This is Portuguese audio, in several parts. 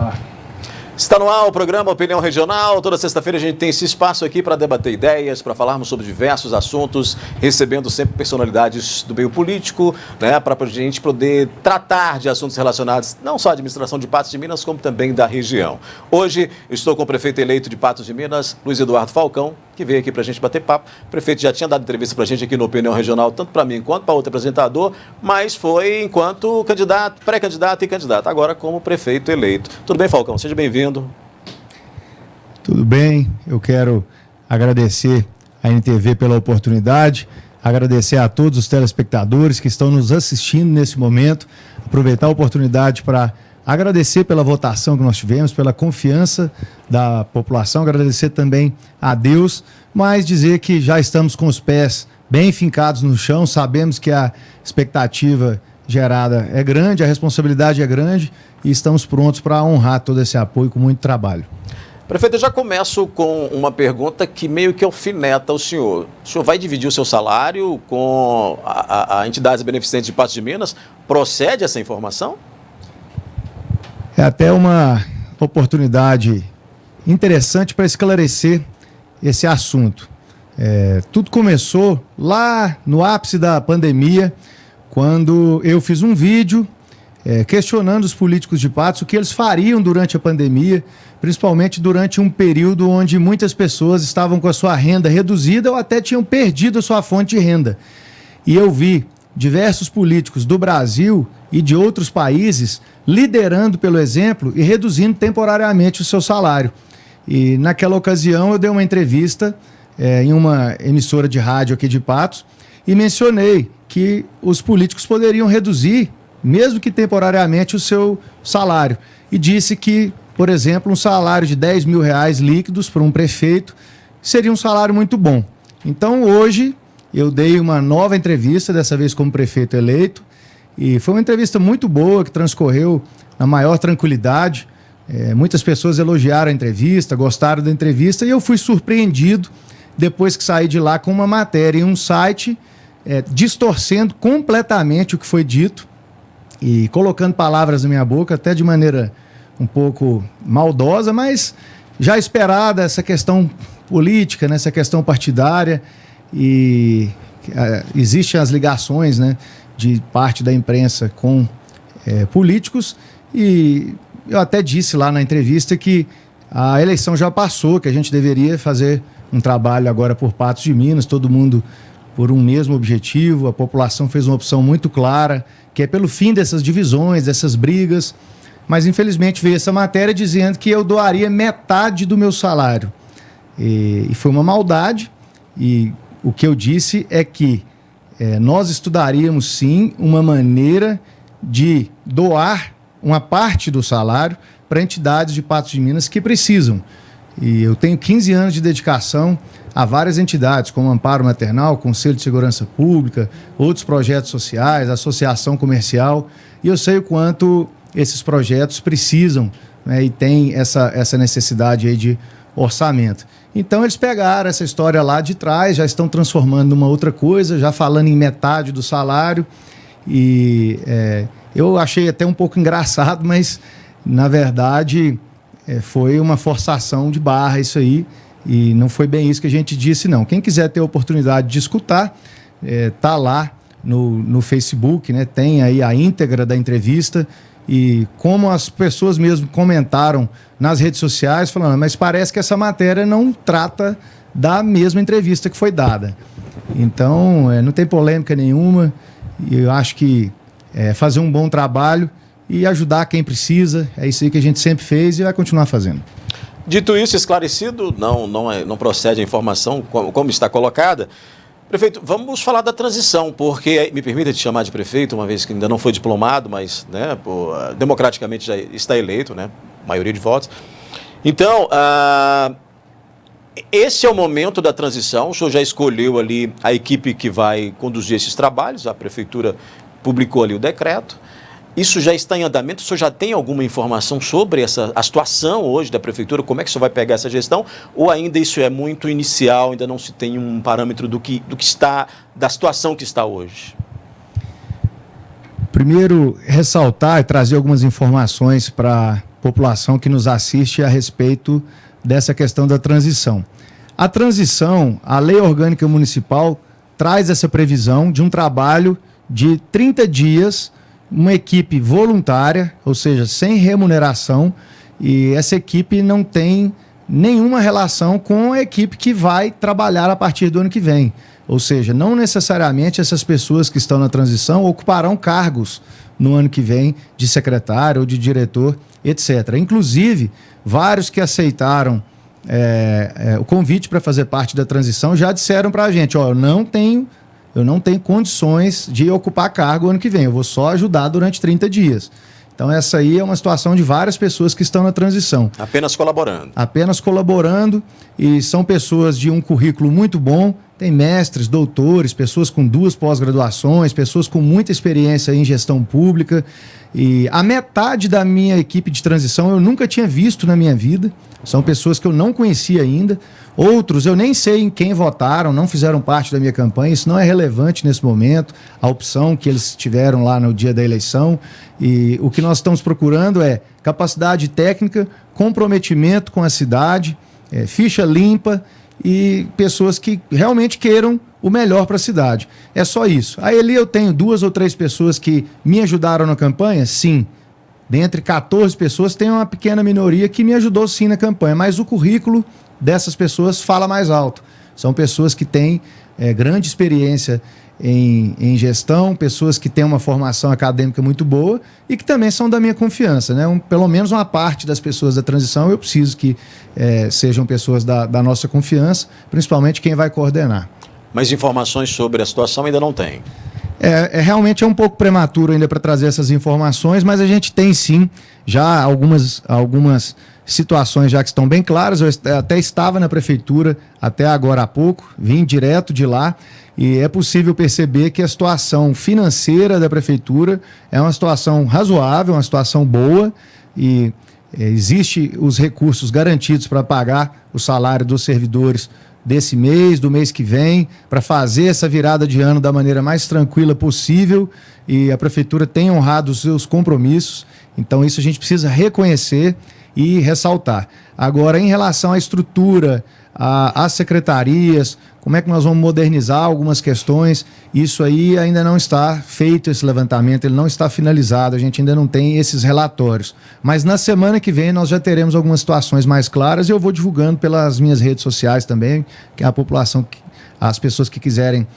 ar. Está no ar o programa Opinião Regional. Toda sexta-feira a gente tem esse espaço aqui para debater ideias, para falarmos sobre diversos assuntos, recebendo sempre personalidades do meio político, né, para a gente poder tratar de assuntos relacionados não só à administração de Patos de Minas, como também da região. Hoje estou com o prefeito eleito de Patos de Minas, Luiz Eduardo Falcão, que veio aqui para a gente bater papo. O prefeito já tinha dado entrevista para a gente aqui no Opinião Regional, tanto para mim quanto para outro apresentador, mas foi enquanto candidato, pré-candidato e candidato, agora como prefeito eleito. Tudo bem, Falcão? Seja bem-vindo. Tudo bem, eu quero agradecer à NTV pela oportunidade, agradecer a todos os telespectadores que estão nos assistindo nesse momento, aproveitar a oportunidade para agradecer pela votação que nós tivemos, pela confiança da população, agradecer também a Deus, mas dizer que já estamos com os pés bem fincados no chão, sabemos que a expectativa gerada é grande, a responsabilidade é grande e estamos prontos para honrar todo esse apoio com muito trabalho. Prefeito, eu já começo com uma pergunta que meio que alfineta o senhor. O senhor vai dividir o seu salário com a entidades beneficentes de Patos de Minas? Procede essa informação? É até uma oportunidade interessante para esclarecer esse assunto. Tudo começou lá no ápice da pandemia, quando eu fiz um vídeo questionando os políticos de Patos o que eles fariam durante a pandemia, principalmente durante um período onde muitas pessoas estavam com a sua renda reduzida ou até tinham perdido a sua fonte de renda. E eu vi diversos políticos do Brasil e de outros países liderando pelo exemplo e reduzindo temporariamente o seu salário. E naquela ocasião eu dei uma entrevista em uma emissora de rádio aqui de Patos e mencionei que os políticos poderiam reduzir, mesmo que temporariamente, o seu salário. E disse que, por exemplo, um salário de R$10 mil líquidos para um prefeito seria um salário muito bom. Então, hoje, eu dei uma nova entrevista, dessa vez como prefeito eleito, e foi uma entrevista muito boa, que transcorreu na maior tranquilidade. Muitas pessoas elogiaram a entrevista, gostaram da entrevista, e eu fui surpreendido, depois que saí de lá, com uma matéria em um site, distorcendo completamente o que foi dito, e colocando palavras na minha boca, até de maneira um pouco maldosa, mas já esperada essa questão política, né, essa questão partidária, e existem as ligações, né, de parte da imprensa com políticos, e eu até disse lá na entrevista que a eleição já passou, que a gente deveria fazer um trabalho agora por Patos de Minas, todo mundo por um mesmo objetivo, a população fez uma opção muito clara, que é pelo fim dessas divisões, dessas brigas, mas infelizmente veio essa matéria dizendo que eu doaria metade do meu salário. E foi uma maldade, e o que eu disse é que nós estudaríamos sim uma maneira de doar uma parte do salário para entidades de Patos de Minas que precisam. E eu tenho 15 anos de dedicação a várias entidades, como Amparo Maternal, Conselho de Segurança Pública, outros projetos sociais, associação comercial, e eu sei o quanto esses projetos precisam, né, e tem essa necessidade aí de orçamento. Então eles pegaram essa história lá de trás, já estão transformando numa outra coisa, já falando em metade do salário, e eu achei até um pouco engraçado, mas na verdade foi uma forçação de barra isso aí, e não foi bem isso que a gente disse, não. Quem quiser ter a oportunidade de escutar, tá lá no Facebook, né? Tem aí a íntegra da entrevista, e como as pessoas mesmo comentaram nas redes sociais, falando, mas parece que essa matéria não trata da mesma entrevista que foi dada. Então, não tem polêmica nenhuma, e eu acho que fazer um bom trabalho e ajudar quem precisa, é isso aí que a gente sempre fez e vai continuar fazendo. Dito isso, esclarecido, não procede a informação como está colocada. Prefeito, vamos falar da transição, porque, me permita te chamar de prefeito, uma vez que ainda não foi diplomado, mas né, democraticamente já está eleito, né, maioria de votos. Então, esse é o momento da transição, o senhor já escolheu ali a equipe que vai conduzir esses trabalhos, a prefeitura publicou ali o decreto. Isso já está em andamento? O senhor já tem alguma informação sobre a situação hoje da prefeitura? Como é que o senhor vai pegar essa gestão? Ou ainda isso é muito inicial, ainda não se tem um parâmetro do que está, da situação que está hoje? Primeiro, ressaltar e trazer algumas informações para população que nos assiste a respeito dessa questão da transição. A transição, a Lei Orgânica Municipal traz essa previsão de um trabalho de 30 dias, uma equipe voluntária, ou seja, sem remuneração, e essa equipe não tem nenhuma relação com a equipe que vai trabalhar a partir do ano que vem. Ou seja, não necessariamente essas pessoas que estão na transição ocuparão cargos no ano que vem de secretário ou de diretor, etc. Inclusive, vários que aceitaram o convite para fazer parte da transição já disseram para a gente, eu não tenho condições de ocupar cargo ano que vem, eu vou só ajudar durante 30 dias. Então essa aí é uma situação de várias pessoas que estão na transição. Apenas colaborando. Apenas colaborando, e são pessoas de um currículo muito bom, tem mestres, doutores, pessoas com 2 pós-graduações, pessoas com muita experiência em gestão pública, e a metade da minha equipe de transição eu nunca tinha visto na minha vida, são pessoas que eu não conhecia ainda, outros eu nem sei em quem votaram, não fizeram parte da minha campanha, isso não é relevante nesse momento, a opção que eles tiveram lá no dia da eleição, e o que nós estamos procurando é capacidade técnica, comprometimento com a cidade, ficha limpa e pessoas que realmente queiram o melhor para a cidade. É só isso. Aí ali eu tenho 2 ou 3 pessoas que me ajudaram na campanha? Sim. Dentre 14 pessoas, tem uma pequena minoria que me ajudou sim na campanha, mas o currículo dessas pessoas fala mais alto. São pessoas que têm grande experiência em gestão, pessoas que têm uma formação acadêmica muito boa e que também são da minha confiança, né? Pelo menos uma parte das pessoas da transição eu preciso que sejam pessoas da nossa confiança, principalmente quem vai coordenar. Mas informações sobre a situação ainda não tem? Realmente é um pouco prematuro ainda para trazer essas informações, mas a gente tem sim já algumas situações já que estão bem claras. Eu até estava na prefeitura até agora há pouco, vim direto de lá, e é possível perceber que a situação financeira da prefeitura é uma situação razoável, uma situação boa, e existe os recursos garantidos para pagar o salário dos servidores desse mês, do mês que vem, para fazer essa virada de ano da maneira mais tranquila possível, e a prefeitura tem honrado os seus compromissos, então isso a gente precisa reconhecer e ressaltar. Agora, em relação à estrutura, às secretarias, como é que nós vamos modernizar algumas questões, isso aí ainda não está feito, esse levantamento, ele não está finalizado, a gente ainda não tem esses relatórios. Mas na semana que vem nós já teremos algumas situações mais claras e eu vou divulgando pelas minhas redes sociais também, que a população, as pessoas que quiserem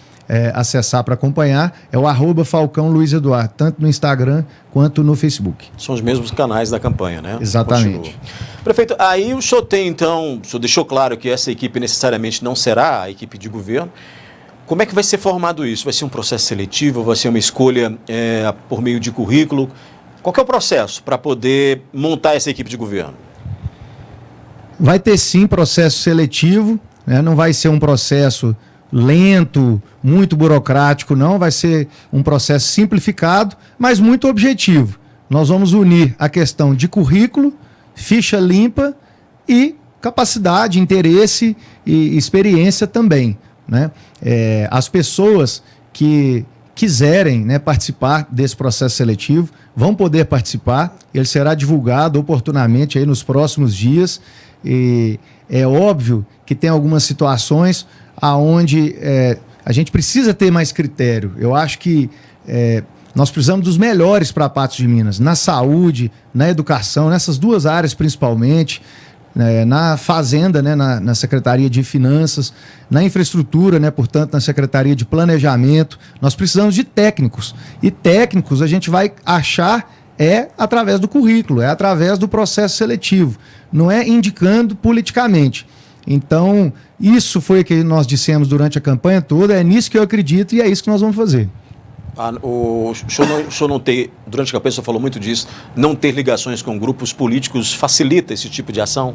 acessar para acompanhar, é o @FalcãoLuizEduardo, tanto no Instagram quanto no Facebook. São os mesmos canais da campanha, né? Exatamente. Continua. Prefeito, aí o senhor tem então, o senhor deixou claro que essa equipe necessariamente não será a equipe de governo. Como é que vai ser formado isso? Vai ser um processo seletivo? Vai ser uma escolha por meio de currículo? Qual que é o processo para poder montar essa equipe de governo? Vai ter sim processo seletivo, né? Não vai ser um processo lento, muito burocrático, não. Vai ser um processo simplificado, mas muito objetivo. Nós vamos unir a questão de currículo, ficha limpa e capacidade, interesse e experiência também, né? As pessoas que quiserem, né, participar desse processo seletivo vão poder participar, ele será divulgado oportunamente aí nos próximos dias, e é óbvio que tem algumas situações aonde a gente precisa ter mais critério. Eu acho que nós precisamos dos melhores para Patos de Minas, na saúde, na educação, nessas 2 áreas principalmente, na fazenda, né, na Secretaria de Finanças, na infraestrutura, né, portanto, na Secretaria de Planejamento. Nós precisamos de técnicos, e técnicos a gente vai achar através do currículo, através do processo seletivo, não é indicando politicamente. Então, isso foi o que nós dissemos durante a campanha toda, é nisso que eu acredito e é isso que nós vamos fazer. O senhor não ter, durante a campanha o senhor falou muito disso, não ter ligações com grupos políticos facilita esse tipo de ação?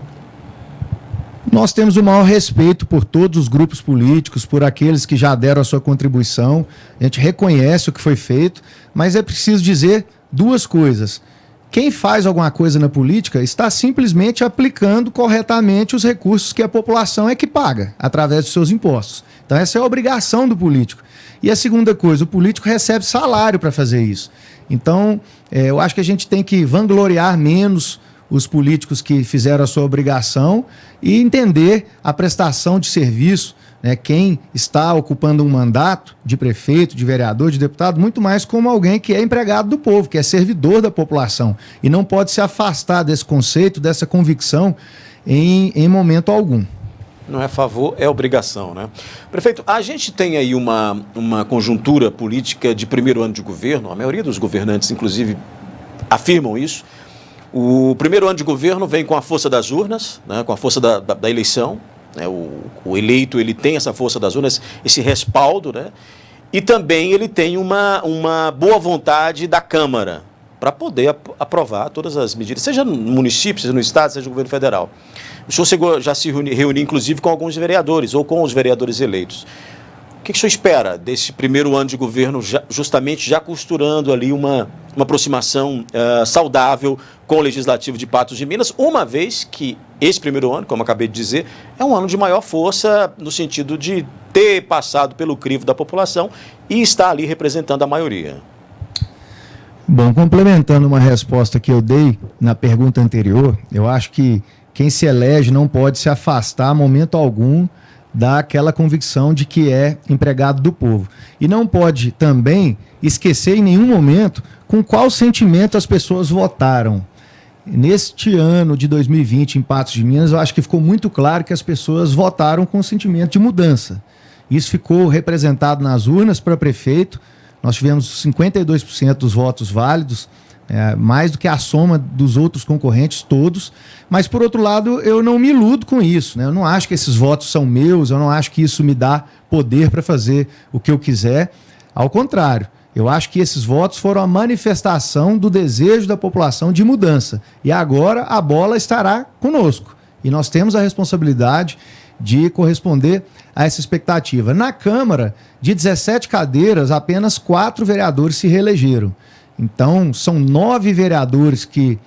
Nós temos o maior respeito por todos os grupos políticos, por aqueles que já deram a sua contribuição, a gente reconhece o que foi feito, mas é preciso dizer 2 coisas. Quem faz alguma coisa na política está simplesmente aplicando corretamente os recursos que a população é que paga, através dos seus impostos. Então essa é a obrigação do político. E a segunda coisa, o político recebe salário para fazer isso. Então, eu acho que a gente tem que vangloriar menos os políticos que fizeram a sua obrigação e entender a prestação de serviço, né, quem está ocupando um mandato de prefeito, de vereador, de deputado, muito mais como alguém que é empregado do povo, que é servidor da população, e não pode se afastar desse conceito, dessa convicção em momento algum. Não é favor, é obrigação, né? Prefeito, a gente tem aí uma conjuntura política de primeiro ano de governo, a maioria dos governantes, inclusive, afirmam isso. O primeiro ano de governo vem com a força das urnas, né, com a força da eleição, né, o eleito ele tem essa força das urnas, esse respaldo, né, e também ele tem uma boa vontade da Câmara para poder aprovar todas as medidas, seja no município, seja no estado, seja no governo federal. O senhor chegou já se reunir, inclusive, com alguns vereadores ou com os vereadores eleitos. O que o senhor espera desse primeiro ano de governo, justamente já costurando ali uma aproximação saudável com o Legislativo de Patos de Minas, uma vez que esse primeiro ano, como acabei de dizer, é um ano de maior força no sentido de ter passado pelo crivo da população e estar ali representando a maioria? Bom, complementando uma resposta que eu dei na pergunta anterior, eu acho que quem se elege não pode se afastar, momento algum, daquela convicção de que é empregado do povo. E não pode também esquecer em nenhum momento com qual sentimento as pessoas votaram. Neste ano de 2020, em Patos de Minas, eu acho que ficou muito claro que as pessoas votaram com sentimento de mudança. Isso ficou representado nas urnas para prefeito. Nós tivemos 52% dos votos válidos, mais do que a soma dos outros concorrentes todos, mas por outro lado eu não me iludo com isso, né? Eu não acho que esses votos são meus, eu não acho que isso me dá poder para fazer o que eu quiser, ao contrário, eu acho que esses votos foram a manifestação do desejo da população de mudança, e agora a bola estará conosco, e nós temos a responsabilidade de corresponder a essa expectativa. Na Câmara, de 17 cadeiras, apenas 4 vereadores se reelegeram. Então, são 9 vereadores que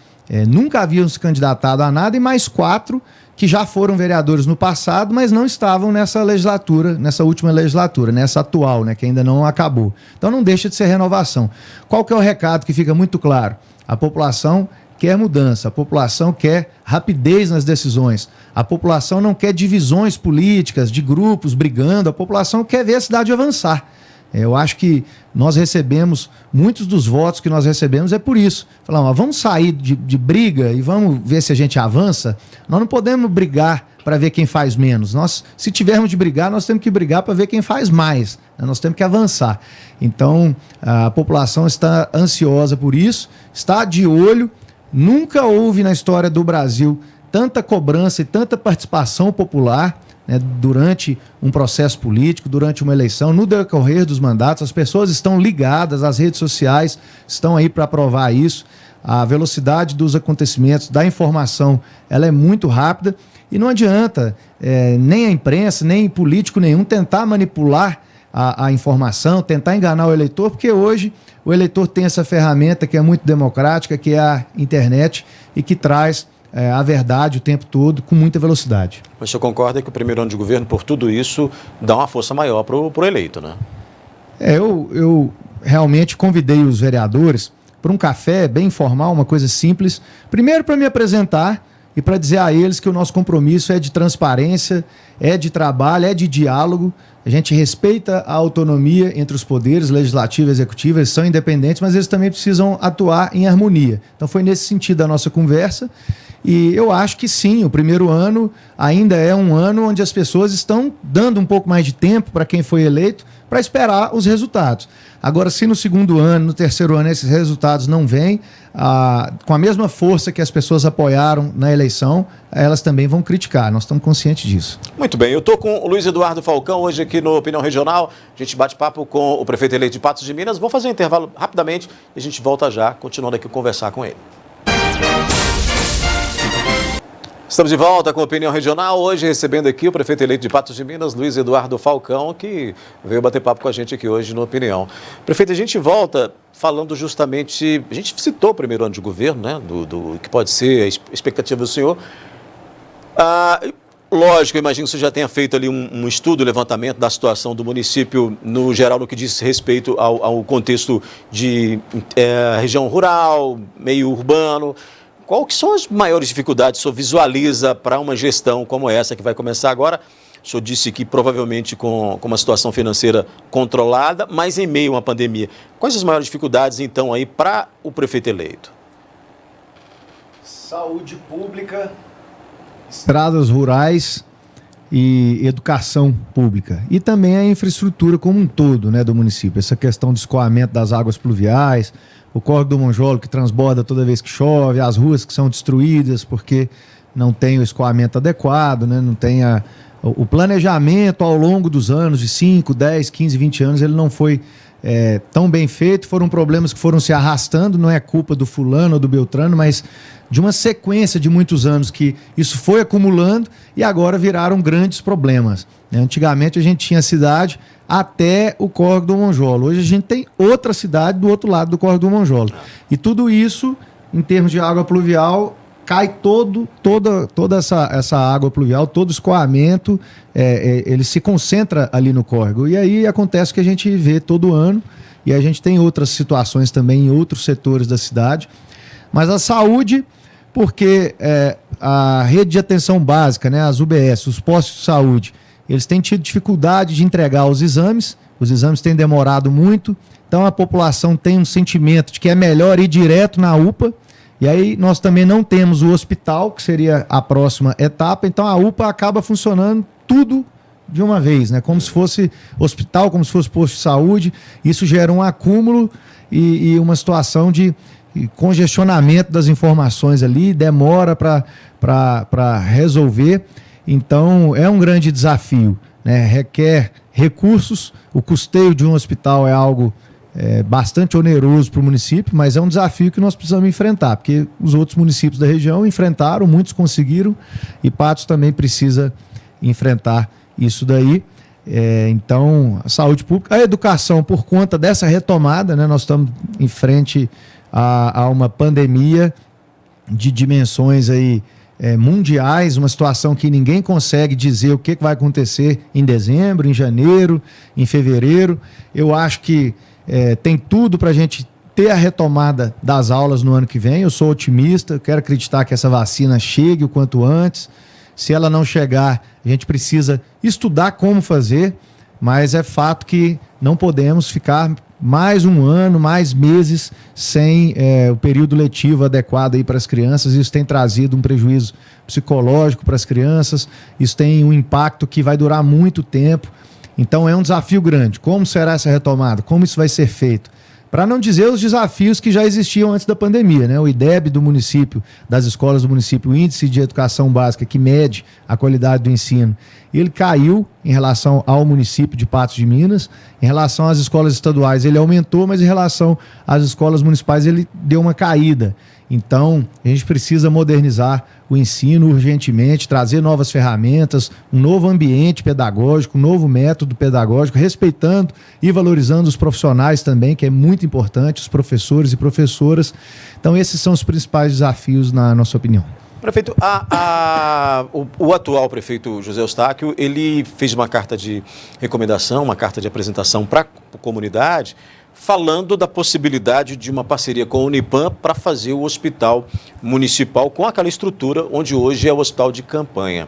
nunca haviam se candidatado a nada e mais 4 que já foram vereadores no passado, mas não estavam nessa legislatura, nessa última legislatura, nessa atual, né, que ainda não acabou. Então, não deixa de ser renovação. Qual que é o recado que fica muito claro? A população quer mudança, a população quer rapidez nas decisões, a população não quer divisões políticas, de grupos brigando, a população quer ver a cidade avançar. Eu acho que nós recebemos, muitos dos votos que nós recebemos é por isso. Falamos, vamos sair de briga e vamos ver se a gente avança. Nós não podemos brigar para ver quem faz menos. Se tivermos de brigar, nós temos que brigar para ver quem faz mais. Nós temos que avançar. Então, a população está ansiosa por isso, está de olho. Nunca houve na história do Brasil tanta cobrança e tanta participação popular, né, durante um processo político, durante uma eleição, no decorrer dos mandatos. As pessoas estão ligadas, as redes sociais estão aí para provar isso. A velocidade dos acontecimentos, da informação, ela é muito rápida e não adianta nem a imprensa, nem político nenhum tentar manipular a informação, tentar enganar o eleitor, porque hoje o eleitor tem essa ferramenta que é muito democrática, que é a internet e que traz a verdade o tempo todo com muita velocidade. Mas o senhor concorda que o primeiro ano de governo, por tudo isso, dá uma força maior para o eleito, né? Eu realmente convidei os vereadores para um café bem informal, uma coisa simples, primeiro para me apresentar e para dizer a eles que o nosso compromisso é de transparência, é de trabalho, é de diálogo. A gente respeita a autonomia entre os poderes, legislativo e executivo, eles são independentes, mas eles também precisam atuar em harmonia. Então foi nesse sentido a nossa conversa. E eu acho que sim, o primeiro ano ainda é um ano onde as pessoas estão dando um pouco mais de tempo para quem foi eleito para esperar os resultados. Agora, se no segundo ano, no terceiro ano, esses resultados não vêm, com a mesma força que as pessoas apoiaram na eleição, elas também vão criticar. Nós estamos conscientes disso. Muito bem, eu estou com o Luiz Eduardo Falcão, hoje aqui no Opinião Regional. A gente bate papo com o prefeito eleito de Patos de Minas. Vou fazer um intervalo rapidamente e a gente volta já, continuando aqui a conversar com ele. Estamos de volta com a Opinião Regional, hoje recebendo aqui o prefeito eleito de Patos de Minas, Luiz Eduardo Falcão, que veio bater papo com a gente aqui hoje no Opinião. Prefeito, a gente volta falando justamente, a gente citou o primeiro ano de governo, né, do que pode ser a expectativa do senhor. Lógico, eu imagino que você já tenha feito ali um estudo, levantamento da situação do município no geral, no que diz respeito ao contexto de região rural, meio urbano. Qual que são as maiores dificuldades que o senhor visualiza para uma gestão como essa que vai começar agora? O senhor disse que provavelmente com uma situação financeira controlada, mas em meio a uma pandemia. Quais as maiores dificuldades, então, aí para o prefeito eleito? Saúde pública, estradas rurais e educação pública. E também a infraestrutura como um todo, né, do município. Essa questão do escoamento das águas pluviais, o córrego do Monjolo que transborda toda vez que chove, as ruas que são destruídas porque não tem o escoamento adequado, né, não tem o planejamento ao longo dos anos, de 5, 10, 15, 20 anos, ele não foi tão bem feito. Foram problemas que foram se arrastando, não é culpa do fulano ou do Beltrano, mas de uma sequência de muitos anos que isso foi acumulando e agora viraram grandes problemas, né? Antigamente a gente tinha cidade até o córrego do Monjolo. Hoje a gente tem outra cidade do outro lado do córrego do Monjolo. E tudo isso, em termos de água pluvial, cai toda essa água pluvial, todo o escoamento, ele se concentra ali no córrego. E aí acontece o que a gente vê todo ano, e a gente tem outras situações também em outros setores da cidade. Mas a saúde, porque a rede de atenção básica, né, as UBS, os postos de saúde, eles têm tido dificuldade de entregar os exames têm demorado muito, então a população tem um sentimento de que é melhor ir direto na UPA, e aí nós também não temos o hospital, que seria a próxima etapa, então a UPA acaba funcionando tudo de uma vez, né? Como se fosse hospital, como se fosse posto de saúde. Isso gera um acúmulo e uma situação de congestionamento das informações ali, demora para resolver. Então é um grande desafio, né? Requer recursos, o custeio de um hospital é algo bastante oneroso para o município, mas é um desafio que nós precisamos enfrentar, porque os outros municípios da região enfrentaram, muitos conseguiram, e Patos também precisa enfrentar isso daí. Então, a saúde pública, a educação, por conta dessa retomada, né, nós estamos em frente a uma pandemia de dimensões aí, mundiais, uma situação que ninguém consegue dizer o que vai acontecer em dezembro, em janeiro, em fevereiro. Eu acho que tem tudo para a gente ter a retomada das aulas no ano que vem. Eu sou otimista, quero acreditar que essa vacina chegue o quanto antes. Se ela não chegar, a gente precisa estudar como fazer, mas é fato que não podemos ficar mais um ano, mais meses sem o período letivo adequado aí para as crianças. Isso tem trazido um prejuízo psicológico para as crianças, isso tem um impacto que vai durar muito tempo. Então é um desafio grande. Como será essa retomada? Como isso vai ser feito? Para não dizer os desafios que já existiam antes da pandemia, né? O IDEB do município, das escolas do município, o Índice de Educação Básica, que mede a qualidade do ensino, ele caiu em relação ao município de Patos de Minas. Em relação às escolas estaduais, ele aumentou, mas em relação às escolas municipais, ele deu uma caída. Então, a gente precisa modernizar o ensino urgentemente, trazer novas ferramentas, um novo ambiente pedagógico, um novo método pedagógico, respeitando e valorizando os profissionais também, que é muito importante, os professores e professoras. Então, esses são os principais desafios, na nossa opinião. Prefeito, o atual prefeito José Eustáquio, ele fez uma carta de recomendação, uma carta de apresentação para a comunidade, falando da possibilidade de uma parceria com a Unipam para fazer o hospital municipal com aquela estrutura onde hoje é o hospital de campanha.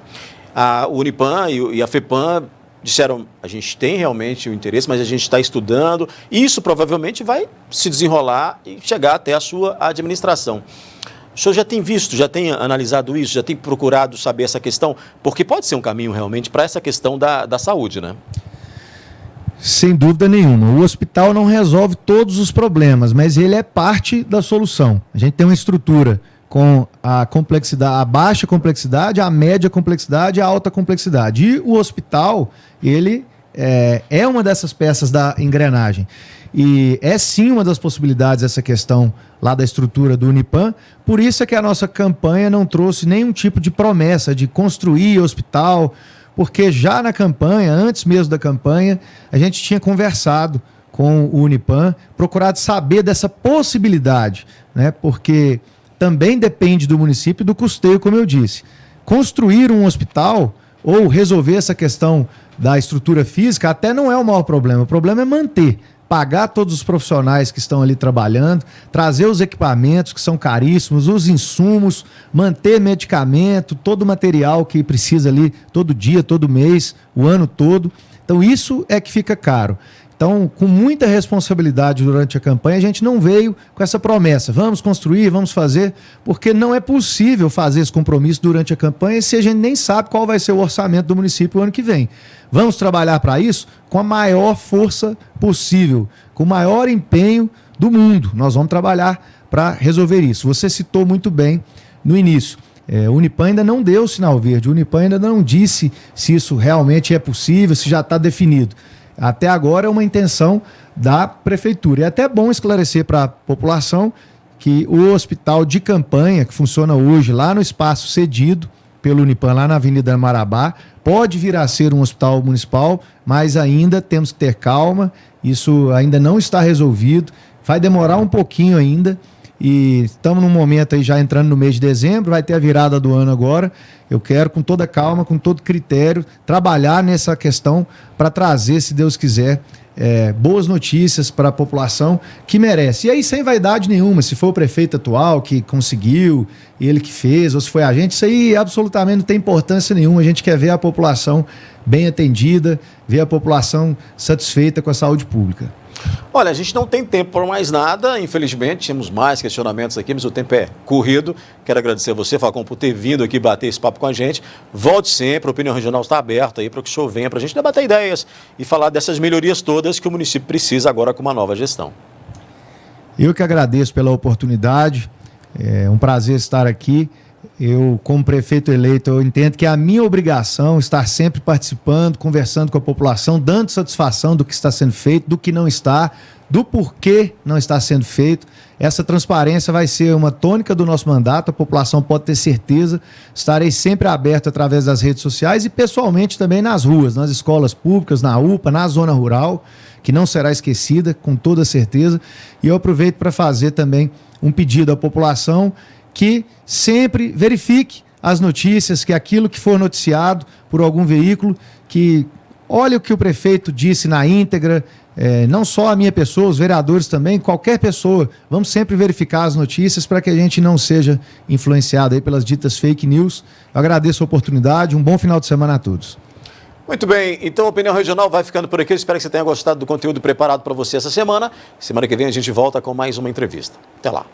A Unipam e a FEPAM disseram, a gente tem realmente o interesse, mas a gente está estudando, e isso provavelmente vai se desenrolar e chegar até a sua administração. O senhor já tem visto, já tem analisado isso, já tem procurado saber essa questão? Porque pode ser um caminho realmente para essa questão da saúde, né? Sem dúvida nenhuma. O hospital não resolve todos os problemas, mas ele é parte da solução. A gente tem uma estrutura com a complexidade, a baixa complexidade, a média complexidade e a alta complexidade. E o hospital, ele é uma dessas peças da engrenagem. E é sim uma das possibilidades essa questão lá da estrutura do Unipam. Por isso é que a nossa campanha não trouxe nenhum tipo de promessa de construir hospital, porque já na campanha, antes mesmo da campanha, a gente tinha conversado com o Unipam, procurado saber dessa possibilidade, né? Porque também depende do município do custeio, como eu disse. Construir um hospital ou resolver essa questão da estrutura física até não é o maior problema, o problema é manter. pagar todos os profissionais que estão ali trabalhando, trazer os equipamentos que são caríssimos, os insumos, manter medicamento, todo o material que precisa ali todo dia, todo mês, o ano todo. Então isso é que fica caro. Então, com muita responsabilidade durante a campanha, a gente não veio com essa promessa, vamos construir, vamos fazer, porque não é possível fazer esse compromisso durante a campanha se a gente nem sabe qual vai ser o orçamento do município o ano que vem. Vamos trabalhar para isso com a maior força possível, com o maior empenho do mundo. Nós vamos trabalhar para resolver isso. Você citou muito bem no início. O Unipan ainda não deu o sinal verde, o Unipan ainda não disse se isso realmente é possível, se já está definido. Até agora é uma intenção da prefeitura. E é até bom esclarecer para a população que o hospital de campanha, que funciona hoje lá no espaço cedido pelo Unipan, lá na Avenida Marabá, pode vir a ser um hospital municipal, mas ainda temos que ter calma, isso ainda não está resolvido, vai demorar um pouquinho ainda. E estamos num momento aí já entrando no mês de dezembro, vai ter a virada do ano agora. Eu quero, com toda calma, com todo critério, trabalhar nessa questão para trazer, se Deus quiser, boas notícias para a população que merece. E aí, sem vaidade nenhuma, se foi o prefeito atual que conseguiu, ele que fez, ou se foi a gente, isso aí absolutamente não tem importância nenhuma. A gente quer ver a população bem atendida, ver a população satisfeita com a saúde pública. Olha, a gente não tem tempo para mais nada, infelizmente, tínhamos mais questionamentos aqui, mas o tempo é corrido. Quero agradecer a você, Falcão, por ter vindo aqui bater esse papo com a gente. Volte sempre, a Opinião Regional está aberta aí para que o senhor venha para a gente debater ideias e falar dessas melhorias todas que o município precisa agora com uma nova gestão. Eu que agradeço pela oportunidade, é um prazer estar aqui. Eu, como prefeito eleito, eu entendo que é a minha obrigação estar sempre participando, conversando com a população, dando satisfação do que está sendo feito, do que não está, do porquê não está sendo feito. Essa transparência vai ser uma tônica do nosso mandato, a população pode ter certeza. Estarei sempre aberto através das redes sociais e pessoalmente também nas ruas, nas escolas públicas, na UPA, na zona rural, que não será esquecida, com toda certeza. E eu aproveito para fazer também um pedido à população que sempre verifique as notícias, que aquilo que for noticiado por algum veículo, que olhe o que o prefeito disse na íntegra, não só a minha pessoa, os vereadores também, qualquer pessoa. Vamos sempre verificar as notícias para que a gente não seja influenciado aí pelas ditas fake news. Eu agradeço a oportunidade, um bom final de semana a todos. Muito bem, então a Opinião Regional vai ficando por aqui. Eu espero que você tenha gostado do conteúdo preparado para você essa semana. Semana que vem a gente volta com mais uma entrevista. Até lá.